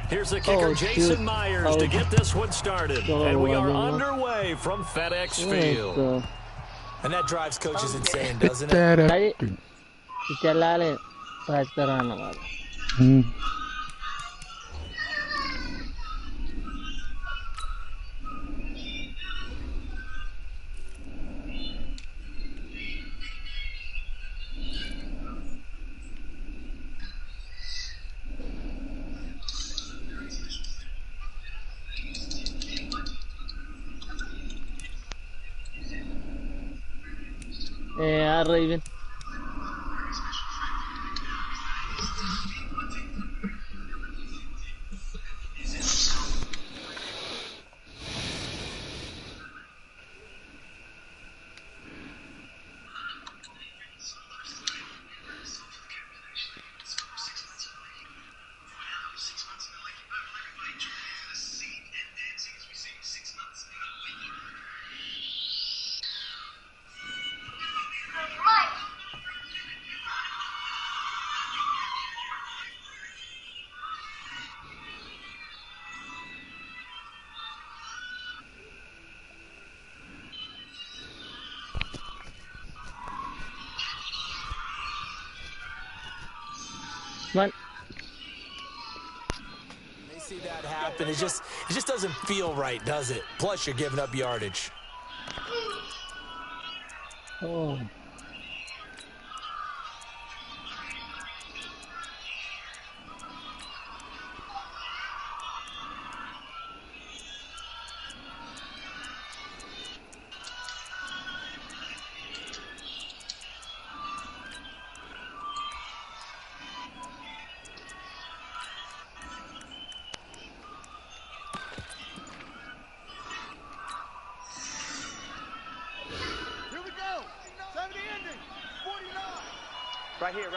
Here's the kicker, Jason Myers, to get this one started. And we are underway from FedEx Field. And that drives coaches insane, doesn't it? Raven. One. They see that happen. It just doesn't feel right, does it? Plus, you're giving up yardage. Oh. Right here.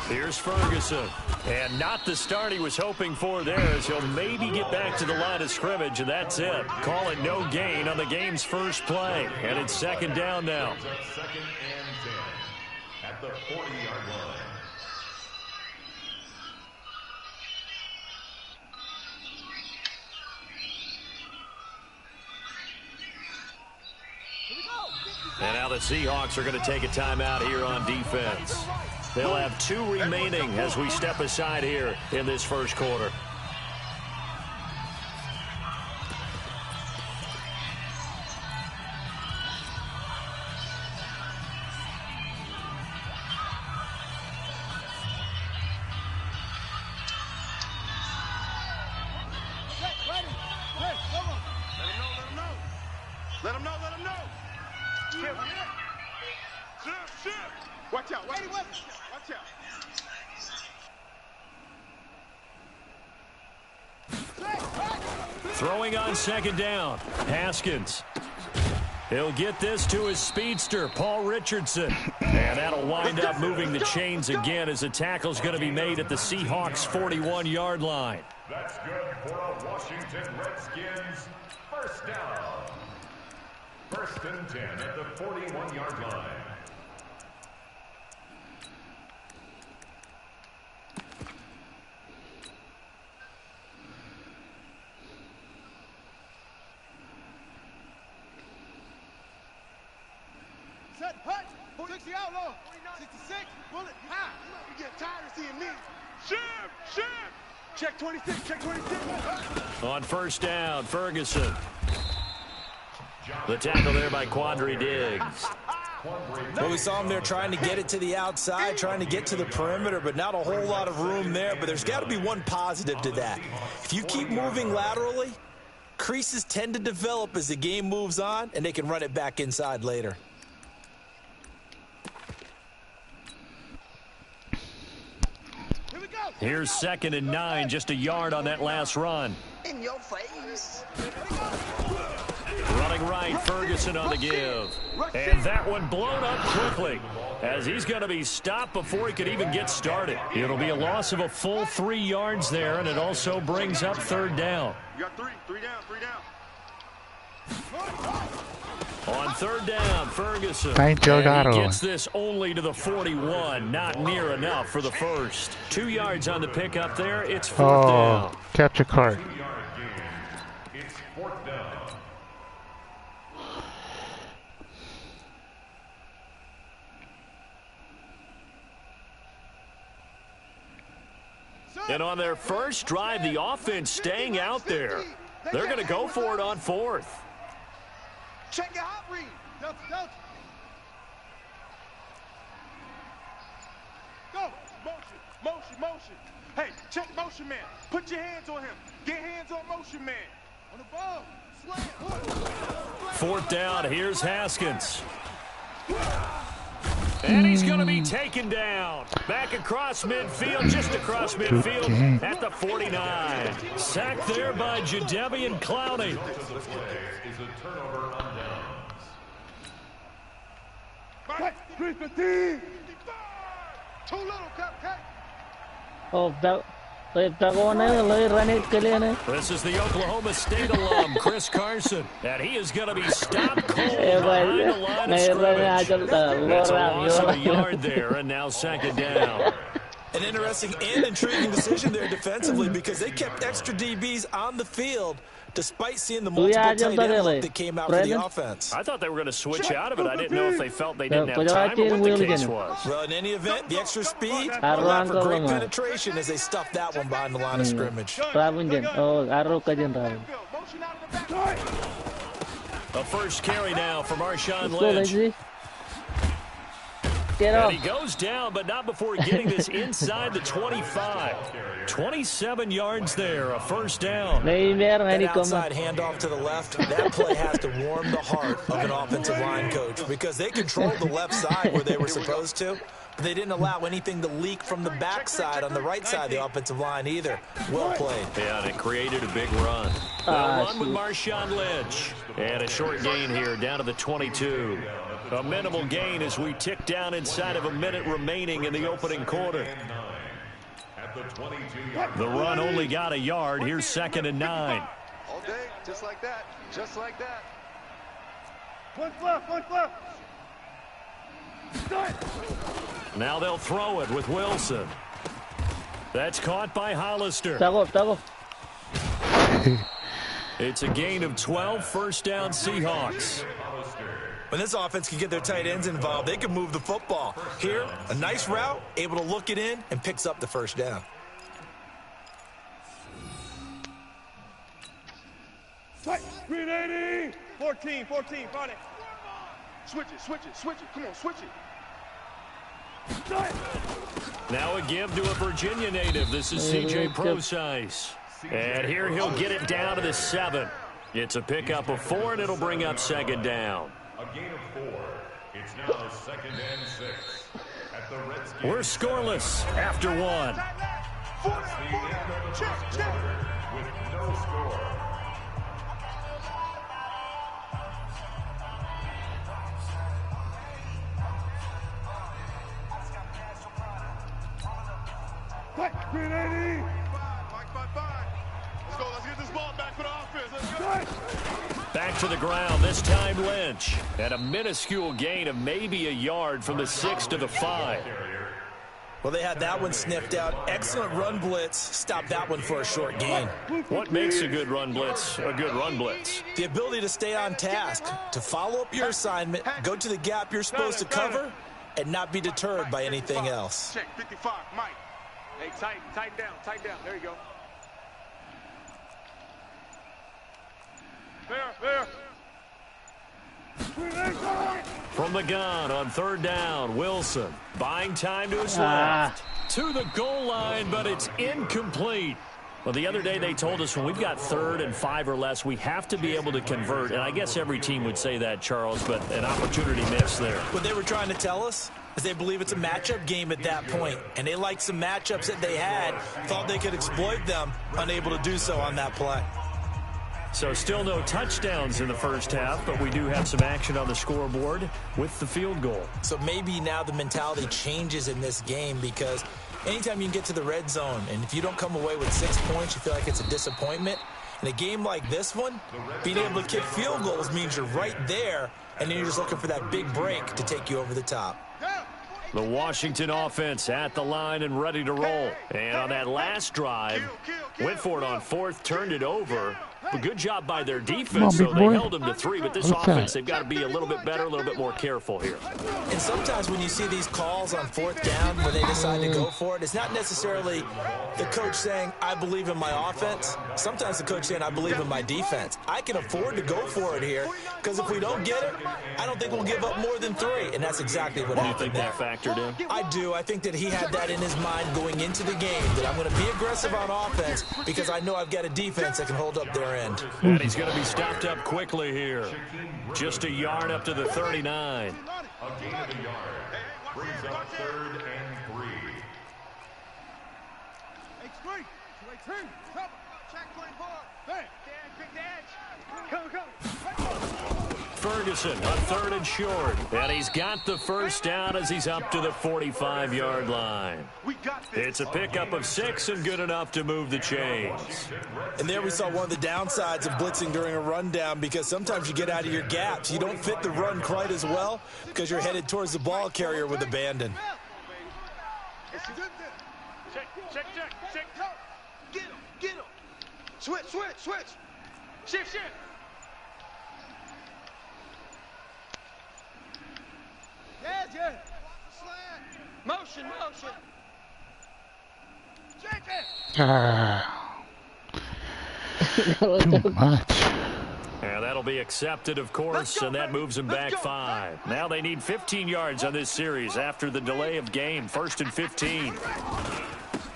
Here's Ferguson. And not the start he was hoping for there, as he'll maybe get back to the line of scrimmage, and that's it. Call it no gain on the game's first play. And it's second down now. Second and 10 at the 40-yard line. And now the Seahawks are going to take a timeout here on defense. They'll have 2 remaining as we step aside here in this first quarter. Let him know. Shit. Watch out. Watch out. Throwing on second down, Haskins. He'll get this to his speedster, Paul Richardson. And that'll wind up moving the chains again as the tackle's going to be made at the Seahawks' 41-yard line. That's good for a Washington Redskins first down. First and 10 at the 41-yard line. Set, hut, 60 outlaw, 66, bullet, high. You get tired of seeing me. Shim. Check 26. On first down, Ferguson. The tackle there by Quandre Diggs. Well, we saw him there trying to get it to the outside, trying to get to the perimeter, but not a whole lot of room there. But there's got to be one positive to that. If you keep moving laterally, creases tend to develop as the game moves on, and they can run it back inside later. Here's 2nd and 9, just a yard on that last run. In your face. Running right, Ferguson on the give. And that one blown up quickly as he's going to be stopped before he could even get started. It'll be a loss of a full 3 yards there, and it also brings up third down. You got three down. On third down, Ferguson. Thank you, And Garo. he gets this only to the 41. Not near enough for the first. 2 yards on the pickup there. It's fourth down. Capture card. 2-yard gain. It's fourth down. And on their first drive, the offense staying out there. They're going to go for it on fourth. Check your hot read. Delta, Delta. Go. Motion. Hey, check motion man. Put your hands on him. Get hands on motion man. On the ball. Slam. Fourth down, here's Haskins. And he's going to be taken down. Back across midfield, just across midfield at the 49. Sacked there by Jadeveon Clowney. Is a turnover on downs. Right. 315. Too little, Cut. This is the Oklahoma State alum, Chris Carson. And he is going to be stopped cold behind the line of scrimmage. That's a loss of a yard there, and now second down. An interesting and intriguing decision there defensively because they kept extra DBs on the field despite seeing the multiple tight end look that came out for the offense. I thought they were going to switch out of it. I didn't know if they felt they didn't have time or what the case was. Well, in any event, the extra speed allowed for great penetration as they stuffed that one behind the line of scrimmage. A first carry now for Marshawn Lynch. And he goes down, but not before getting this inside the 25. 27 yards there, a first down. That outside handoff to the left, that play has to warm the heart of an offensive line coach because they controlled the left side where they were supposed to, but they didn't allow anything to leak from the backside on the right side of the offensive line either. Well played. Yeah, and it created a big run. They'll run with Marshawn Lynch. And a short gain here down to the 22. A minimal gain as we tick down inside of a minute remaining in the opening quarter. The run only got a yard. Here's 2nd and 9. All day, just like that. One fluff. Now they'll throw it with Wilson. That's caught by Hollister. It's a gain of 12, first down Seahawks. When this offense can get their tight ends involved, they can move the football. Here, a nice route, able to look it in, and picks up the first down. Tight. 380. 14, find it. Switch it. Come on, switch it. Now a give to a Virginia native. This is C.J. Prosise. And here he'll get it down to the 7. It's a pickup of 4, and it'll bring up second down. A gain of 4. It's now 2nd and 6. At the Redskins. We're scoreless after 1. That's the end of the first quarter with no score. Tight. 380. Fine. Let's get this ball back for the offense. Let's go. Back to the ground, this time Lynch. At a minuscule gain of maybe a yard from the 6 to the 5. Well, they had that one sniffed out. Excellent run blitz. Stopped that one for a short gain. What makes a good run blitz a good run blitz? The ability to stay on task, to follow up your assignment, go to the gap you're supposed to cover, and not be deterred by anything else. Check 55, Mike. Hey, tighten down. There you go. There. From the gun on third down, Wilson buying time to his left. To the goal line, but it's incomplete. Well, the other day they told us when we've got 3rd and 5 or less, we have to be able to convert. And I guess every team would say that, Charles, but an opportunity missed there. What they were trying to tell us is they believe it's a matchup game at that point, and they liked some matchups that they had, thought they could exploit them, unable to do so on that play. So still no touchdowns in the first half, but we do have some action on the scoreboard with the field goal. So maybe now the mentality changes in this game because anytime you can get to the red zone, and if you don't come away with 6 points, you feel like it's a disappointment. In a game like this one, being able to kick field goals means you're right there, and then you're just looking for that big break to take you over the top. The Washington offense at the line and ready to roll. And on that last drive, went for it on fourth, turned it over. But good job by their defense, so they held them to 3. But this offense, they've got to be a little bit better, a little bit more careful here. And sometimes when you see these calls on fourth down where they decide to go for it, it's not necessarily the coach saying, I believe in my offense. Sometimes the coach saying, I believe in my defense. I can afford to go for it here because if we don't get it, I don't think we'll give up more than 3. And that's exactly what happened. Do you think that factored in? I do. I think that he had that in his mind going into the game, that I'm going to be aggressive on offense because I know I've got a defense that can hold up their end. And he's going to be stopped up quickly here. Just a yard up to the 39. A gain of a yard. Brings up 3rd and 3. Ferguson on 3rd and short. And he's got the first down as he's up to the 45-yard line. It's a pickup of 6 and good enough to move the chains. And there we saw one of the downsides of blitzing during a rundown because sometimes you get out of your gaps. You don't fit the run quite as well because you're headed towards the ball carrier with abandon. Check. Get him. Switch. Shift. Yeah. Motion. Check it. Too much. And that'll be accepted, of course, and that moves them back 5. Now they need 15 yards on this series after the delay of game. 1st and 15.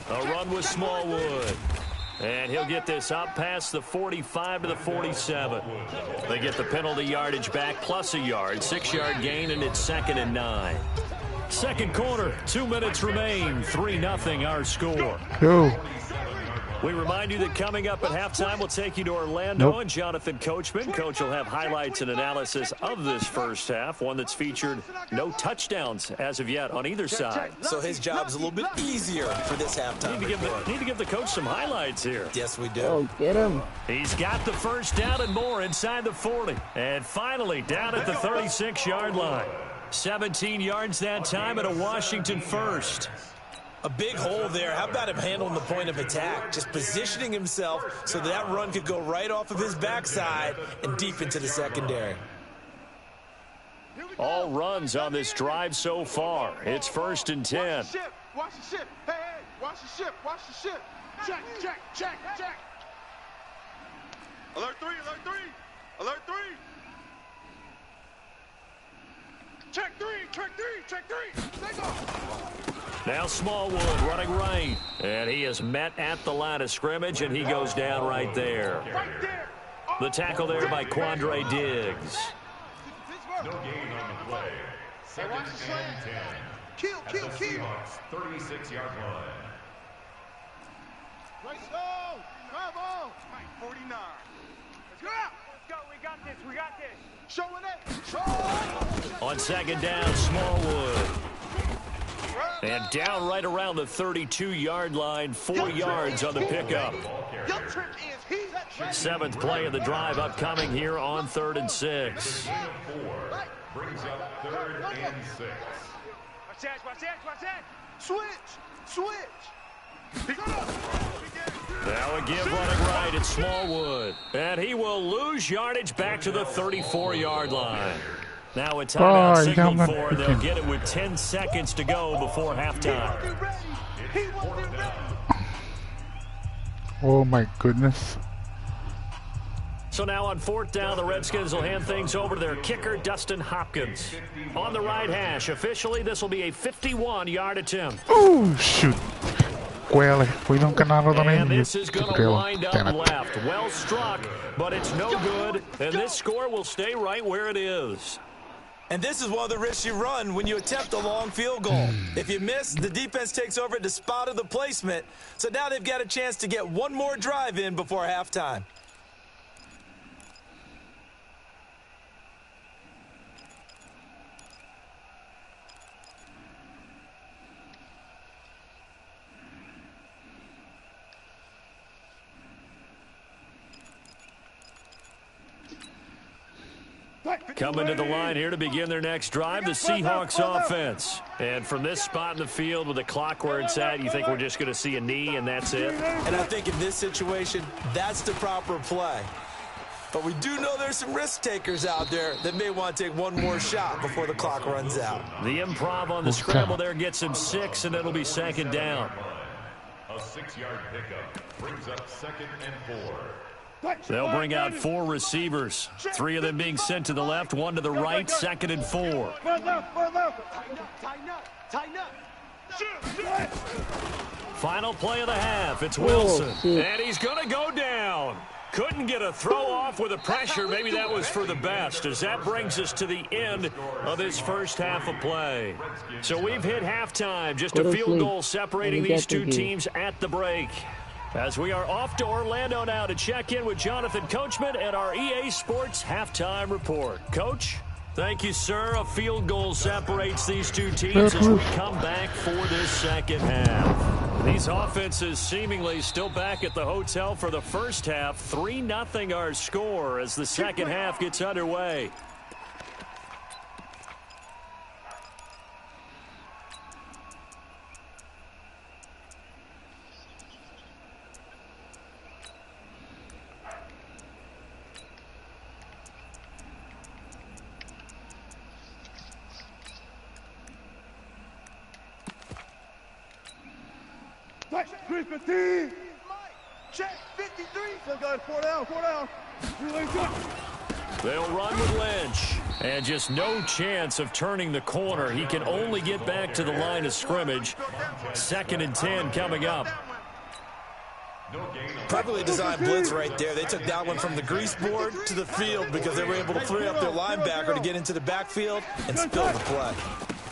A run with Smallwood. And he'll get this up past the 45 to the 47. They get the penalty yardage back plus a yard. 6-yard gain, and it's 2nd and 9. Second quarter, 2 minutes remain. 3-0 our score. Go. We remind you that coming up at halftime, we'll take you to Orlando and Jonathan Coachman. Coach will have highlights and analysis of this first half, one that's featured no touchdowns as of yet on either side. So his job's a little bit easier for this halftime. Need to give the coach some highlights here. Yes, we do. Oh, get him. He's got the first down and more inside the 40. And finally down at the 36-yard line. 17 yards that time and a Washington first. A big hole there. How about him handling the point of attack? Just positioning himself so that run could go right off of his backside and deep into the secondary. All runs on this drive so far. It's 1st and 10. Watch the ship. Hey, watch the ship. Check. Alert 3. Check three. Take off. Now Smallwood running right. And he is met at the line of scrimmage, and he goes down right there. The tackle there by Quandre Diggs. No gain on the play. 2nd and 10. Kill. At the Seahawks' 36-yard line. Let's go. Come on. 49. Let's go. We got this. Showing it. On 2nd down, Smallwood. And down right around the 32-yard line, 4 yards on the pickup. 7th play of the drive upcoming here on 3rd and 6. Brings up 3rd and 6. Watch that. Switch. Now a give running right at Smallwood. And he will lose yardage back to the 34-yard line. Now a timeout signaled for, and they'll get it with 10 seconds to go before halftime. Oh my goodness. So now on 4th down, the Redskins will hand things over to their kicker, Dustin Hopkins. On the right hash, officially, this will be a 51-yard attempt. Oh, shoot. Quelle, we don't get out of the name. And this is going to wind up left. Well struck, but it's no good. And this score will stay right where it is. And this is one of the risks you run when you attempt a long field goal. If you miss, the defense takes over at the spot of the placement. So now they've got a chance to get one more drive in before halftime. Coming to the line here to begin their next drive, the Seahawks offense. And from this spot in the field with the clock where it's at, you think we're just going to see a knee and that's it? And I think in this situation, that's the proper play. But we do know there's some risk takers out there that may want to take one more shot before the clock runs out. The improv on the scramble there gets him 6, and it'll be second down. A 6-yard pickup brings up 2nd and 4. They'll bring out 4 receivers, 3 of them being sent to the left, 1 to the right, 2nd and 4. Tighten up. Final play of the half, it's Wilson. shit. And he's going to go down. Couldn't get a throw off with the pressure. Maybe that was for the best, as that brings us to the end of this first half of play. So we've hit halftime, just a field goal separating these two teams at the break. As we are off to Orlando now to check in with Jonathan Coachman and our EA Sports halftime report. Coach? Thank you, sir. A field goal separates these two teams as we come back for this second half. These offenses seemingly still back at the hotel for the first half. 3-0 our score as the second half gets underway. Check 53. Still got 4 down. They'll run with Lynch. And just no chance of turning the corner. He can only get back to the line of scrimmage. 2nd and 10 coming up. Perfectly designed blitz right there. They took that one from the grease board to the field because they were able to free up their linebacker to get into the backfield and spill the play.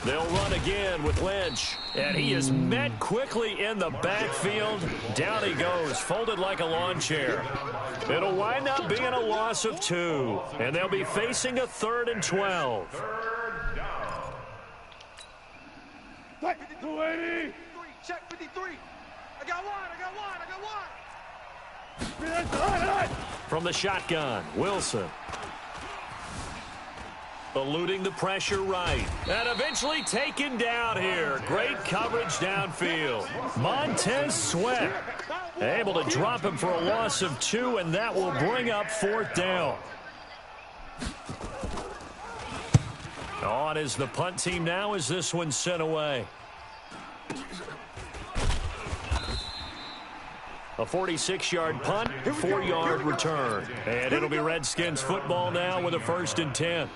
They'll run again with Lynch. And he is met quickly in the backfield. Down he goes, folded like a lawn chair. It'll wind up being a loss of 2. And they'll be facing a 3rd and 12. 280. Check 53. I got one. From the shotgun, Wilson. Eluding the pressure right. And eventually taken down here. Great coverage downfield. Montez Sweat able to drop him for a loss of 2, and that will bring up 4th down. On is the punt team now as this one's sent away. A 46-yard punt, 4-yard return. And it'll be Redskins football now with a 1st and 10.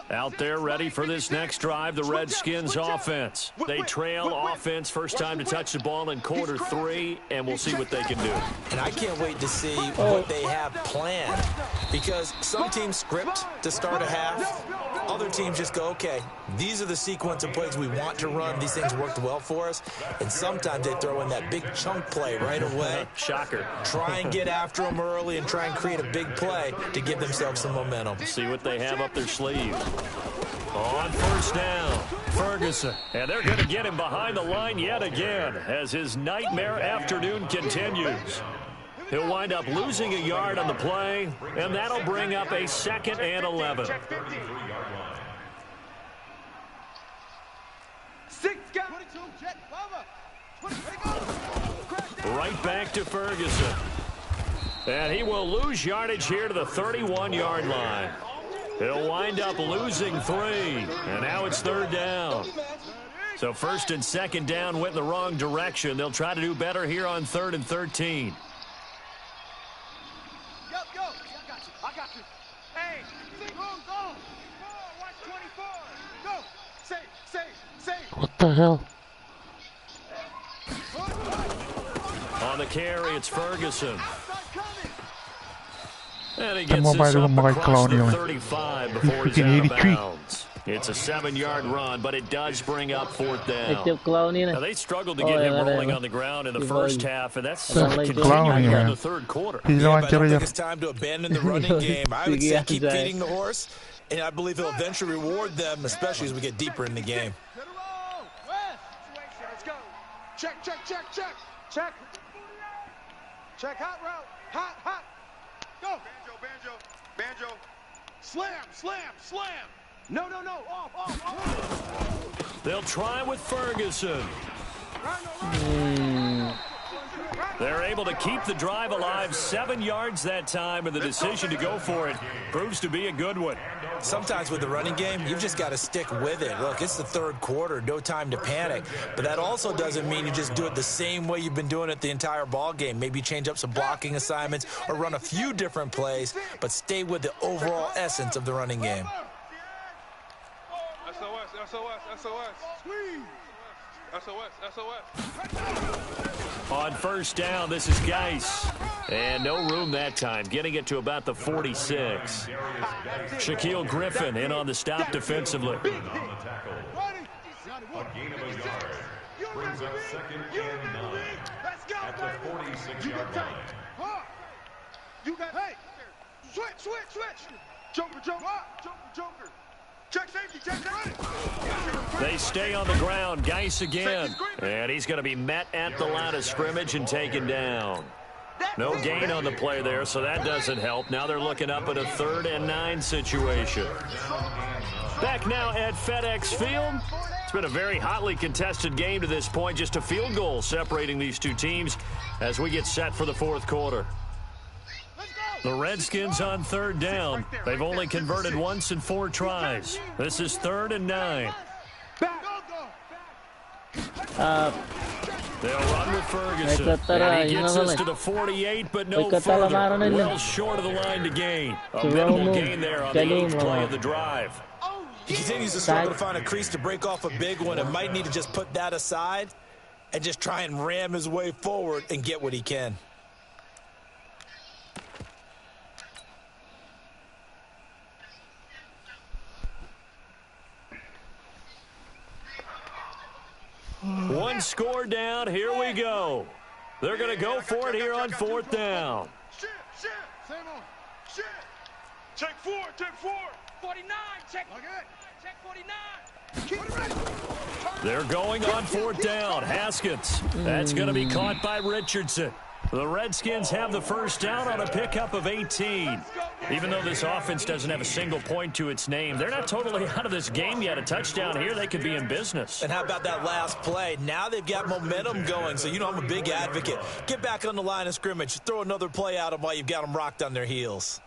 Out there ready for this next drive, the Redskins offense. They trail offense, first time to touch the ball in quarter 3, and we'll see what they can do. And I can't wait to see what they have planned, because some teams script to start a half. Other teams just go, okay, these are the sequence of plays we want to run. These things worked well for us. And sometimes they throw in that big chunk play right away. Shocker. Try and get after them early and try and create a big play to give themselves some momentum. See what they have up their sleeve. On 1st down, Ferguson. And they're going to get him behind the line yet again as his nightmare afternoon continues. He'll wind up losing a yard on the play, and that'll bring up a 2nd and 11. Right back to Ferguson. And he will lose yardage here to the 31-yard line. He'll wind up losing 3. And now it's 3rd down. So 1st and 2nd down went in the wrong direction. They'll try to do better here on 3rd and 13. I got you. Hey, go. Watch 24. Go. Say. What the hell? On the carry, it's Ferguson. And he Dan gets mau this bij up de Mike across the Clowney. 35 before he's out of bounds. It's a 7-yard run, but it does bring up 4th down. Itu clown ini. Now, they struggled to get him rolling on the ground in the first half, and that's continuing Clowney, in man. the 3rd quarter. Die Yeah, but I don't launcher think ya. it's time to abandon the running game. I would say keep feeding the horse and I believe he'll eventually reward them, especially as we get deeper in the game. Let's go. Check, check, check, check. Check. Check, hot route. Hot, hot. Go. Banjo, banjo, banjo. Slam, slam, slam. No, no, no. Off, off, off. They'll try with Ferguson. They're able to keep the drive alive, 7 yards that time, and the decision to go for it proves to be a good one. Sometimes with the running game, you've just got to stick with it. Look, it's the third quarter, no time to panic. But that also doesn't mean you just do it the same way you've been doing it the entire ball game. Maybe change up some blocking assignments or run a few different plays, but stay with the overall essence of the running game. SOS, SOS, SOS. SOS, SOS. On first down, this is Geis. And no room that time, getting it to about the 46. Shaquille Griffin in on the stop defensively. On the tackle. A gain of a yard. Brings up 2nd and 9 at the 46-yard line. You got, hey, switch, switch, switch. Joker, Joker, Joker, Joker. Check safety, check safety. They stay on the ground. Geis again. And he's going to be met at the line of scrimmage and taken down. No gain on the play there, so that doesn't help. Now they're looking up at a 3rd and 9 situation. Back now at FedEx Field. It's been a very hotly contested game to this point. Just a field goal separating these two teams as we get set for the 4th quarter. The Redskins on 3rd down. They've only converted once in 4 tries. This is 3rd and 9. They'll run with Ferguson. And he gets us to the 48, but no further. Well short of the line to gain. A minimal gain there on the 8th play of the drive. He continues to struggle to find a crease to break off a big one and might need to just put that aside and just try and ram his way forward and get what he can. One score down. Here we go. They're going to go for it here on 4th down. Shit, shit. Same on. Shit. Check 4, check 4. 49, check. Okay. Check 49. Keep it ready. They're going on 4th down. Haskins. That's going to be caught by Richardson. The Redskins have the first down on a pickup of 18. Even though this offense doesn't have a single point to its name, they're not totally out of this game yet. A touchdown here, they could be in business. And how about that last play? Now they've got momentum going, so you know I'm a big advocate. Get back on the line of scrimmage. Throw another play at them while you've got them rocked on their heels.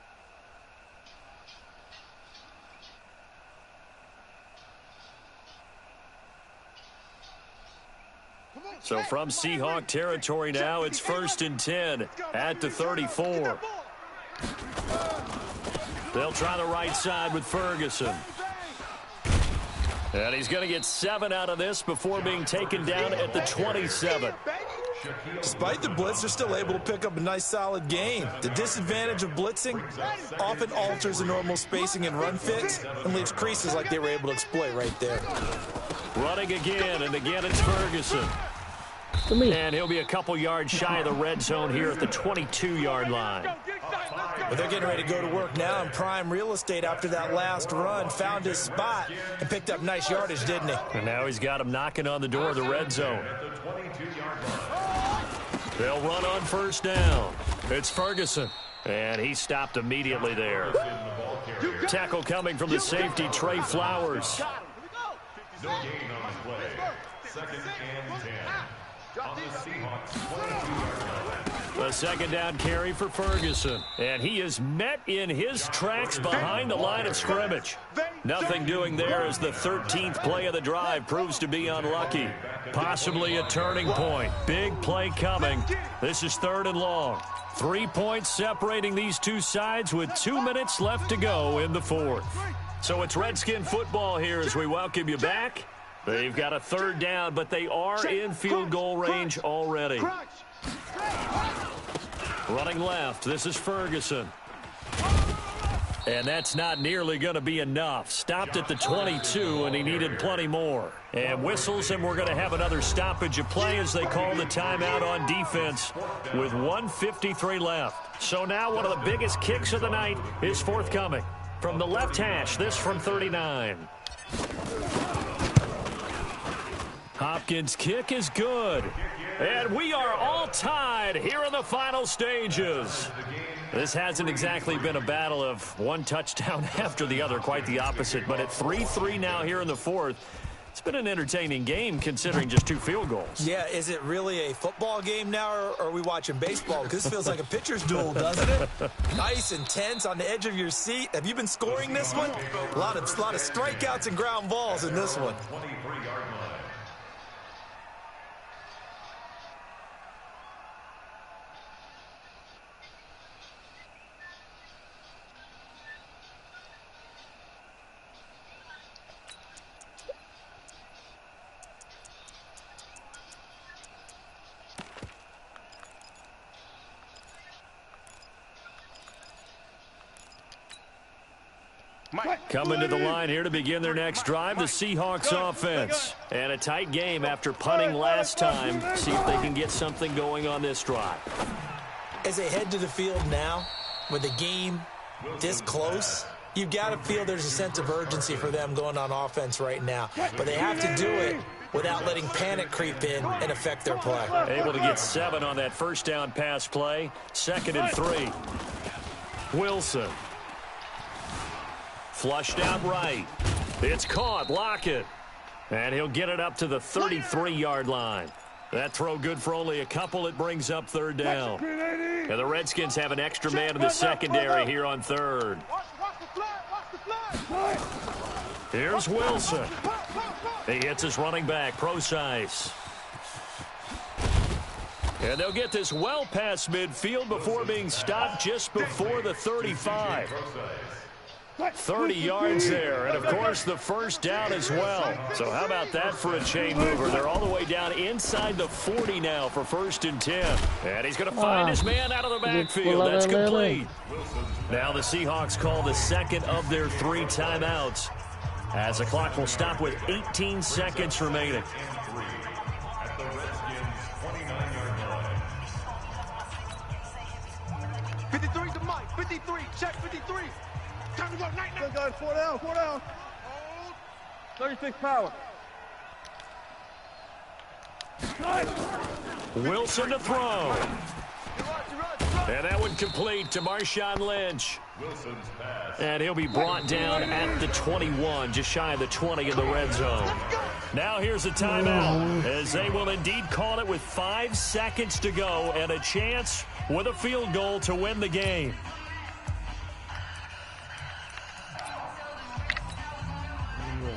So from Seahawk territory now, it's 1st and 10 at the 34. They'll try the right side with Ferguson. And he's going to get 7 out of this before being taken down at the 27. Despite the blitz, they're still able to pick up a nice, solid gain. The disadvantage of blitzing often alters the normal spacing and run fits and leaves creases like they were able to exploit right there. Running again, and again it's Ferguson. And he'll be a couple yards shy of the red zone here at the 22-yard line. But they're getting ready to go to work now in prime real estate after that last run. Found his spot and picked up nice yardage, didn't he? And now he's got him knocking on the door of the red zone. They'll run on first down. It's Ferguson. And he stopped immediately there. Tackle coming from the safety, Trey Flowers. No gain on the play. 2nd and 10. On the Seahawks 22-yard line. A 2nd down carry for Ferguson. And he is met in his tracks behind the line of scrimmage. Nothing doing there as the 13th play of the drive proves to be unlucky. Possibly a turning point. Big play coming. This is 3rd and long. 3 points separating these two sides with 2 minutes left to go in the 4th. So it's Redskin football here as we welcome you back. They've got a 3rd down, but they are in field goal range already. Running left, this is Ferguson. And that's not nearly going to be enough. Stopped at the 22, and he needed plenty more. And whistles, and we're going to have another stoppage of play as they call the timeout on defense with 1:53 left. So now one of the biggest kicks of the night is forthcoming. From the left hash, this from 39. Hopkins' kick is good. And we are all tied here in the final stages. This hasn't exactly been a battle of one touchdown after the other, quite the opposite. But at 3-3 now here in the fourth, it's been an entertaining game considering just 2 field goals. Yeah, is it really a football game now, or are we watching baseball? Because this feels like a pitcher's duel, doesn't it? Nice and tense on the edge of your seat. Have you been scoring this one? A lot of strikeouts and ground balls in this one. Coming to the line here to begin their next drive, the Seahawks offense. And a tight game after punting last time. See if they can get something going on this drive. As they head to the field now, with the game this close, you've got to feel there's a sense of urgency for them going on offense right now. But they have to do it without letting panic creep in and affect their play. Able to get 7 on that first down pass play. 2nd and 3. Wilson. Flushed out right. It's caught. Lockett. And he'll get it up to the 33-yard line. That throw good for only a couple. It brings up 3rd down. And the Redskins have an extra man in the secondary here on 3rd. Here's Wilson. He hits his running back, Procise. And they'll get this well past midfield before being stopped just before the 35. 30 yards there, and of course the first down as well. So how about that for a chain mover? They're all the way down inside the 40 now for 1st and 10. And he's going to find his man out of the backfield. That's complete. Now the Seahawks call the 2nd of their 3 timeouts, as the clock will stop with 18 seconds remaining. At the Redskins' 29-yard line. 53 to Mike. 53. Check 53. Time to go. Night. Still going. 4 down. 4 down. 36 power. Wilson to throw. And that one complete to Marshawn Lynch. Wilson's pass. And he'll be brought down at the 21, just shy of the 20 in the red zone. Now here's a timeout, as they will indeed call it with 5 seconds to go and a chance with a field goal to win the game.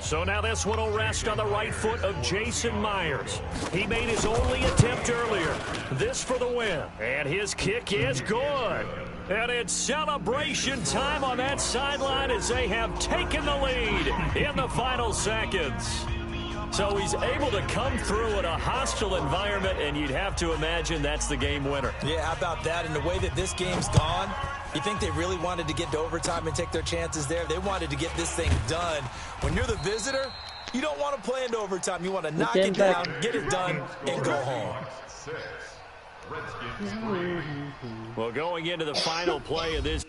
So now this one will rest on the right foot of Jason Myers. He made his only attempt earlier. This for the win. And his kick is good. And it's celebration time on that sideline as they have taken the lead in the final seconds. So he's able to come through in a hostile environment, and you'd have to imagine that's the game winner. Yeah, how about that? And the way that this game's gone, you think they really wanted to get to overtime and take their chances there? They wanted to get this thing done. When you're the visitor, you don't want to play into overtime. You want to knock it down, get it done, and go home. 6. Redskins 3. Well, going into the final play of this